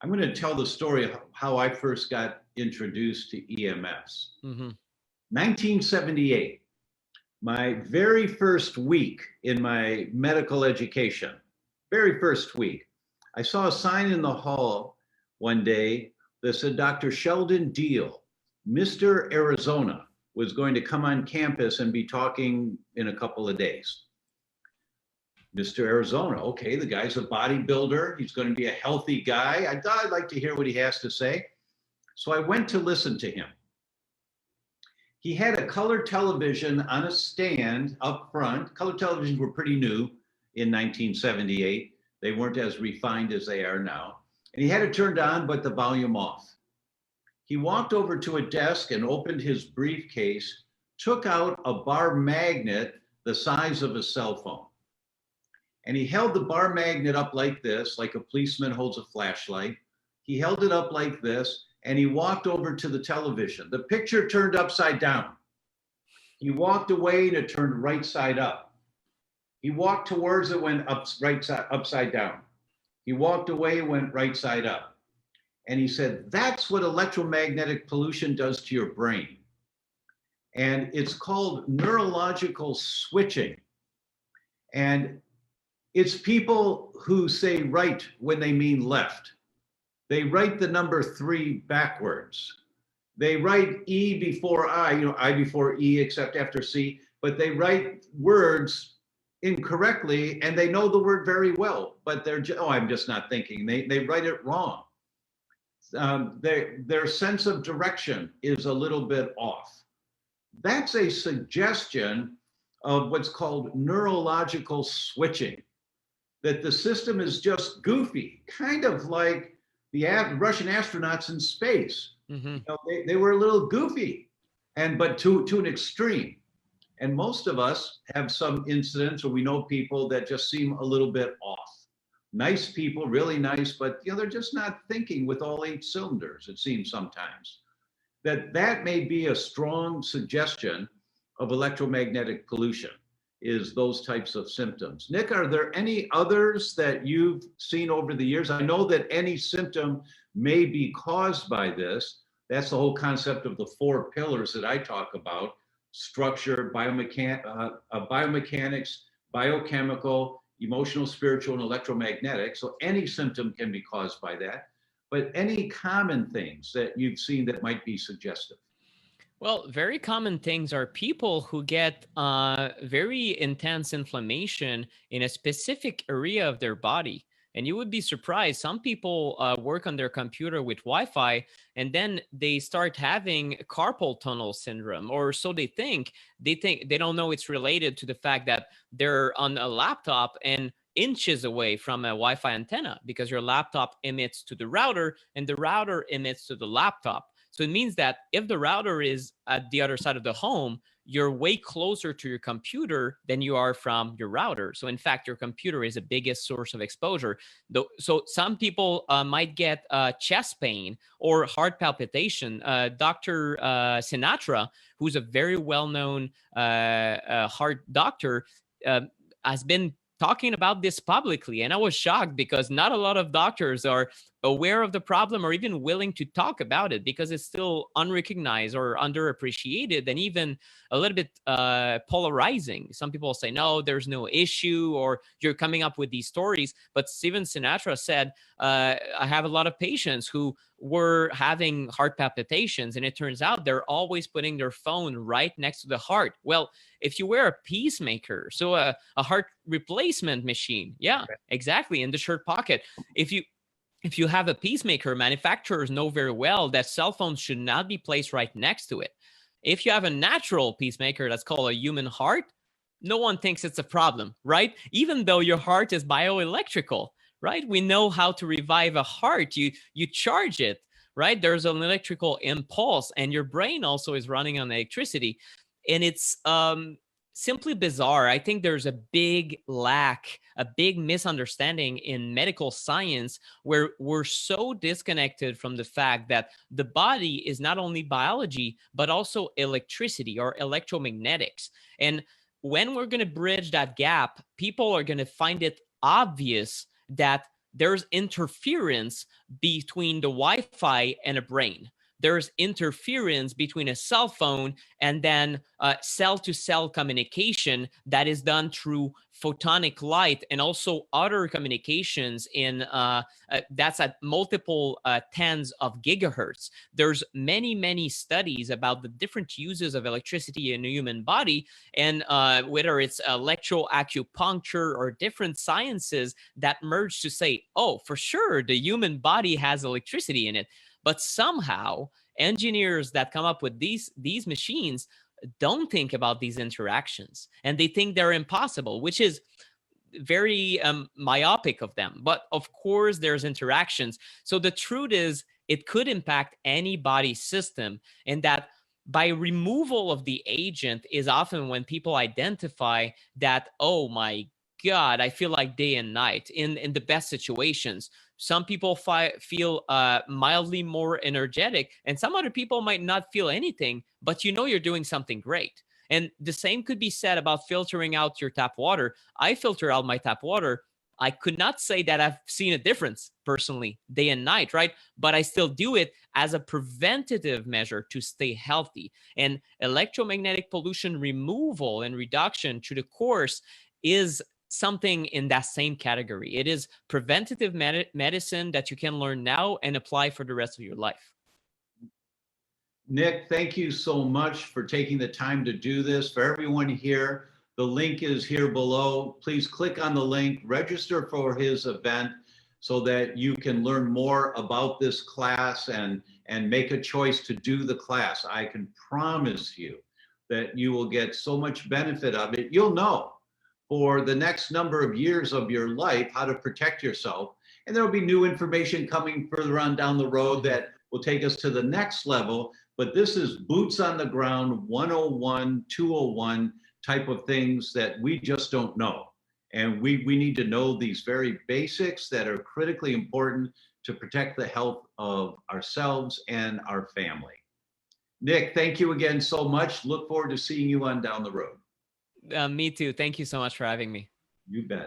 I'm going to tell the story of how I first got introduced to EMFs. 1978, my very first week in my medical education, very first week, I saw a sign in the hall one day that said Dr. Sheldon Deal, Mr. Arizona, was going to come on campus and be talking in a couple of days. Mr. Arizona, okay, the guy's a bodybuilder. He's going to be a healthy guy. I thought I'd like to hear what he has to say. So I went to listen to him. He had a color television on a stand up front. Color televisions were pretty new in 1978. They weren't as refined as they are now. And he had it turned on, but the volume off. He walked over to a desk and opened his briefcase, took out a bar magnet the size of a cell phone. And he held the bar magnet up like this, like a policeman holds a flashlight. He held it up like this, and he walked over to the television. The picture turned upside down. He walked away and it turned right side up. He walked towards it, went upside down. He walked away, went right side up. And he said, that's what electromagnetic pollution does to your brain. And it's called neurological switching. And it's people who say right when they mean left. They write the number 3 backwards. They write E before I, I before E except after C, but they write words incorrectly and they know the word very well, but they're, I'm just not thinking. They write it wrong. Their sense of direction is a little bit off. That's a suggestion of what's called neurological switching, that the system is just goofy, kind of like the Russian astronauts in space. They were a little goofy, but to an extreme. And most of us have some incidents, or we know people that just seem a little bit off. Nice people, really nice, but they're just not thinking with all 8 cylinders, it seems sometimes. That may be a strong suggestion of electromagnetic pollution, is those types of symptoms. Nick, are there any others that you've seen over the years? I know that any symptom may be caused by this. That's the whole concept of the 4 pillars that I talk about: structure, biomechanics, biochemical, emotional, spiritual, and electromagnetic. So any symptom can be caused by that. But any common things that you've seen that might be suggestive? Well, very common things are people who get very intense inflammation in a specific area of their body. And you would be surprised. Some people work on their computer with Wi-Fi, and then they start having carpal tunnel syndrome, or so they think. They don't know it's related to the fact that they're on a laptop and inches away from a Wi-Fi antenna, because your laptop emits to the router and the router emits to the laptop. So it means that if the router is at the other side of the home, you're way closer to your computer than you are from your router. So in fact, your computer is the biggest source of exposure. So some people might get chest pain or heart palpitation. Dr. Sinatra, who's a very well-known heart doctor, has been talking about this publicly. And I was shocked, because not a lot of doctors are aware of the problem or even willing to talk about it, because it's still unrecognized or underappreciated, and even a little bit polarizing. Some people say, no, there's no issue, or you're coming up with these stories. But Steven Sinatra said, I have a lot of patients who were having heart palpitations, and it turns out they're always putting their phone right next to the heart. Well, if you wear a pacemaker, so a heart replacement machine, yeah, exactly, in the shirt pocket. If you have a pacemaker, manufacturers know very well that cell phones should not be placed right next to it. If you have a natural pacemaker that's called a human heart, no one thinks it's a problem, right? Even though your heart is bioelectrical, right? We know how to revive a heart. You charge it, right? There's an electrical impulse, and your brain also is running on electricity. And it's simply bizarre. I think there's a big lack, a big misunderstanding in medical science, where we're so disconnected from the fact that the body is not only biology, but also electricity or electromagnetics. And when we're going to bridge that gap, people are going to find it obvious that there's interference between the Wi-Fi and a brain. There's interference between a cell phone and then cell-to-cell communication that is done through photonic light, and also other communications in that's at multiple tens of gigahertz. There's many studies about the different uses of electricity in the human body, and whether it's electroacupuncture or different sciences that merge to say, oh, for sure, the human body has electricity in it. But somehow engineers that come up with these machines don't think about these interactions, and they think they're impossible, which is very myopic of them. But of course, there's interactions. So the truth is, it could impact any body system, and that by removal of the agent is often when people identify that, oh my God, I feel like day and night in the best situations. Some people feel mildly more energetic, and some other people might not feel anything, but you know you're doing something great. And the same could be said about filtering out your tap water. I filter out my tap water. I could not say that I've seen a difference personally day and night, right? But I still do it as a preventative measure to stay healthy. And electromagnetic pollution removal and reduction through the course is something in that same category. It is preventative medicine that you can learn now and apply for the rest of your life. Nick, thank you so much for taking the time to do this. For everyone here, the link is here below. Please click on the link, register for his event so that you can learn more about this class and make a choice to do the class. I can promise you that you will get so much benefit of it. You'll know for the next number of years of your life how to protect yourself. And there'll be new information coming further on down the road that will take us to the next level. But this is boots on the ground, 101, 201 type of things that we just don't know. And we need to know these very basics that are critically important to protect the health of ourselves and our family. Nick, thank you again so much. Look forward to seeing you on down the road. Me too. Thank you so much for having me. You bet.